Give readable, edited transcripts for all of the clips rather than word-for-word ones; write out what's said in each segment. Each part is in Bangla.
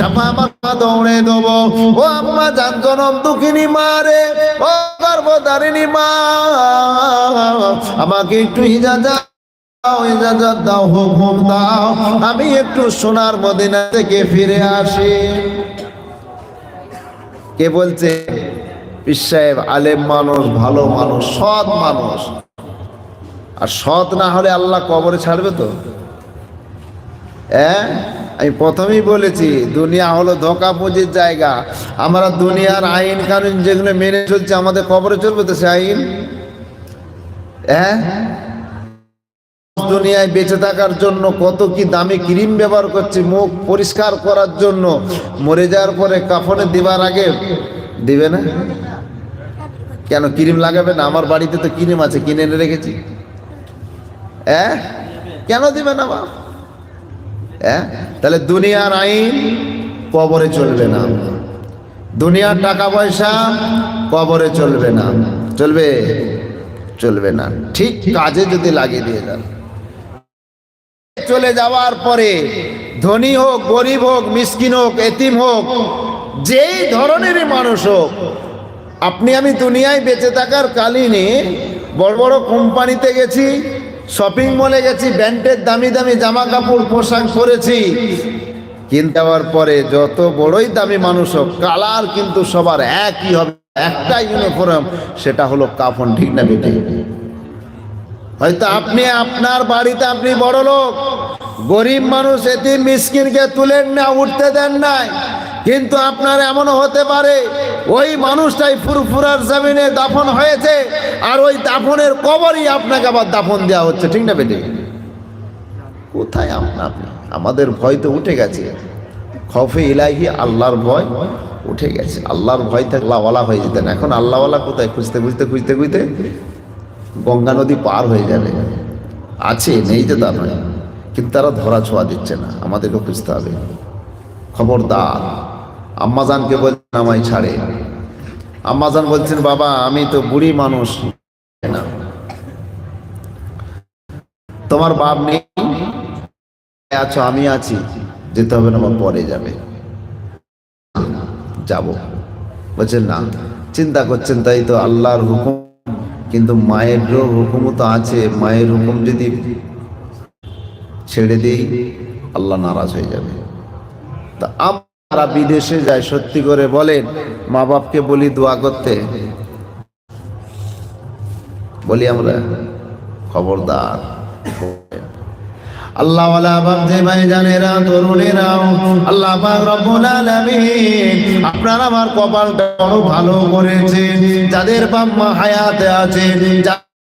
আমার মা দৌড়ে দেবো। ও আম্মা জান, জনম দুঃখিনী মা রে, ও গর্ভধারিণী মা, আমাকে একটু ইজাজত দাও, হুকুম দাও, আমি একটু সোনার মদিনা থেকে ফিরে আসি। কে বলছে? পীর সাহেব, আলেম মানুষ, ভালো মানুষ, সৎ মানুষ। আর সৎ না হলে আল্লাহ কবরে ছাড়বে তো? আমি প্রথমেই বলেছি, দুনিয়া হলো ধোঁকা পুঁজির জায়গা। আমরা দুনিয়ার আইন কানুন যেগুলো মেনে চলছে, আমাদের কবরে চলবে তো সে আইন? দুনিয়ায় বেঁচে থাকার জন্য কত কি দামি ক্রিম ব্যবহার করছে মুখ পরিষ্কার করার জন্য, মরে যাওয়ার পরে কাফনে দিবার আগে দিবে না কেন? ক্রিম লাগাবে না? আমার বাড়িতে তো ক্রিম আছে, কিনে এনে রেখেছি। কেন দিবে না বাপ? তাহলে দুনিয়ার আইন কবরে চলবে না, দুনিয়ার টাকা পয়সা কবরে চলবে না। চলবে? চলবে না। ঠিক কাজে যদি লাগিয়ে দিয়ে যান, চলে যাওয়ার পরে ধনী হোক, গরিব হোক, মিসকিন হোক, এতিম হোক, যেই ধরনেরই মানুষ হোক, আপনি আমি দুনিয়ায় বেঁচে থাকার কালীনে বড় বড় কোম্পানিতে গেছি, শপিং মলে গেছি, ব্র্যান্ডের দামি দামি জামা কাপড় পোশাক পরেছি, কিনতে যাওয়ার পরে যত বড়ই দামি মানুষ হোক, কালার কিন্তু সবার একই হবে, একটা ইউনিফর্ম, সেটা হলো কাফন। ঠিক না বেটে? হয়তো আপনি আপনার বাড়িতে আপনি বড় লোক, গরিব মানুষ এতিম মিসকিনকে তুলেন না, উঠতে দেন নাই, কিন্তু আপনার এমনও হতে পারে ওই মানুষটাই ফুরফুরার জমিনে দাফন হয়েছে, আর ওই দাফনের কবরই আপনাকে আবার দাফন দেওয়া হচ্ছে। ঠিক না বেটে? কোথায় আপনি? আমাদের ভয় তো উঠে গেছে, খৌফে ইলাহি, আল্লাহর ভয় উঠে গেছে। আল্লাহর ভয় থাকলে আল্লাহওয়ালা হয়ে যেতেন। এখন আল্লাহওয়ালা কোথায়? খুঁজতে খুঁজতে খুঁজতে খুঁজতে গঙ্গা নদী পার হয়ে যাবে। আছে, নেই যে তা নয়, কিন্তু তারা ধরা ছোঁয়া দিচ্ছে না, আমাদেরকে খুঁজতে হবে। খবরদার। আম্মাজানকে বলছেন আমায় ছাড়ে। আম্মাজান বলছেন, বাবা আমি তো বুড়ি মানুষ, না তোমার বাপ নেই, আছো, আমি আছি, যেতে হবে না, পরে যাবে। যাব। বলছেন না, চিন্তা করছেন তাই তো, আল্লাহর হুকুম, কিন্তু মায়ের হুকুমও তো আছে, মায়ের হুকুম যদি ছেড়ে দিই আল্লাহ নারাজ হয়ে যাবে। তা আমরা বিদেশে যাই, সত্যি করে বলেন, মা বাপকে বলি দোয়া করতে, বলি আমরা? খবরদার। আল্লাহ ওয়ালা বাপজি ভাইজানেরা, তরুণেরা, আল্লাহ পাক রব্বুল আলামিন আপনার আমার কপালটা বড় ভালো করেছেন। যাদের বাপ মা হায়াতে আছেন,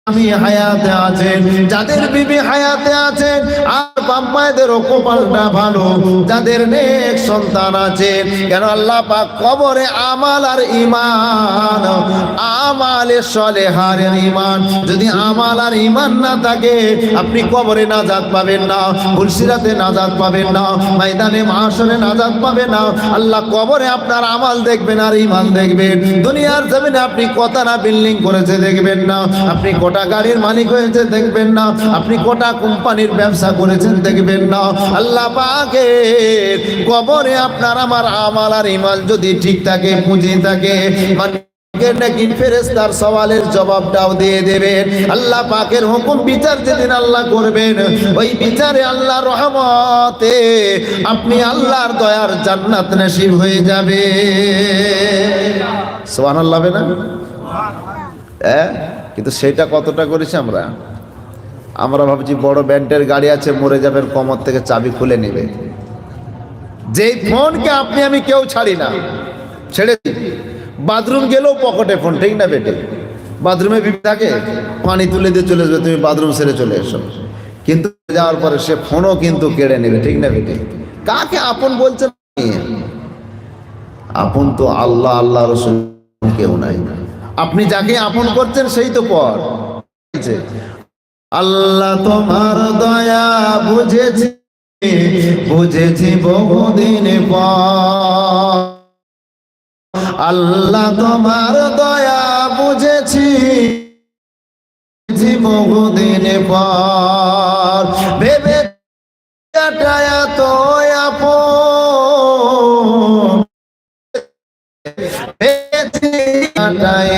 আমি হায়াতে আছেন, যাদের বিবি হায়াতে আছেন, আর বাপ মায়েদেরও কপালটা ভালো, যাদের নেক সন্তান আছে। কেন? আল্লাহ পাক কবরে আমাল আর ঈমান, আমালে সলেহার ঈমান, যদি আমাল আর ঈমান না থাকে, আপনি কবরে নাজাত পাবেন না, ফুলসিরাতে নাজাত পাবেন না, ময়দানে মাহশরে নাজাত পাবেন না। আল্লাহ কবরে আপনার আমাল দেখবেন আর ঈমান দেখবেন। দুনিয়ার জমিনে আপনি কত না বিল্ডিং করেছে দেখবেন না, আপনি কোটা গাড়ির মালিক হয়েছে দেখবেন না, আপনি কোটা কোম্পানির ব্যবসা করেছেন দেখবেন না। আল্লাহ পাকের কবরে আপনার আমার আমাল আর ঈমান যদি ঠিক থাকে, পুঁজি থাকে, নাকি ফেরেশতার সওয়ালের জবাবটাও দিয়ে দেবেন। আল্লাহ পাকের হুকুম বিচার যেদিন আল্লাহ করবেন, ওই বিচারে আল্লাহর রহমতে আপনি আল্লাহর দয়ার জান্নাত নসিব হয়ে যাবে। সুবহানাল্লাহ না? কিন্তু সেটা কতটা করেছি আমরা? আমরা ভাবছি বড় ব্যান্ডের গাড়ি আছে, মরে যাবেন, কমর থেকে চাবি খুলে নেবে। যেই ফোনকে আপনি আমি কেউ ছাড়ি না, ছেড়ে দিই। বাথরুম গেলেও পকেটে ফোন। ঠিক না বেটে? বাথরুমে বিবি থাকে, পানি তুলে দিয়ে চলে যাবে, তুমি বাথরুম সেরে চলে এসো, কিন্তু যাওয়ার পরে সে ফোনও কিন্তু কেড়ে নেবে। ঠিক না বেটে? কাকে আপন বলছেন? আপন তো আল্লাহ, আল্লাহ রাসূল, কেউ নাই। আপনি যাকে আপন করছেন সেই তো পর। আল্লাহ তোমার দয়া বুঝেছি, বুঝেছি বহুদিন পর, আল্লাহ তোমার দয়া বুঝেছি বহুদিন পর, ভেবে তো আপন বেঁচে কাটায়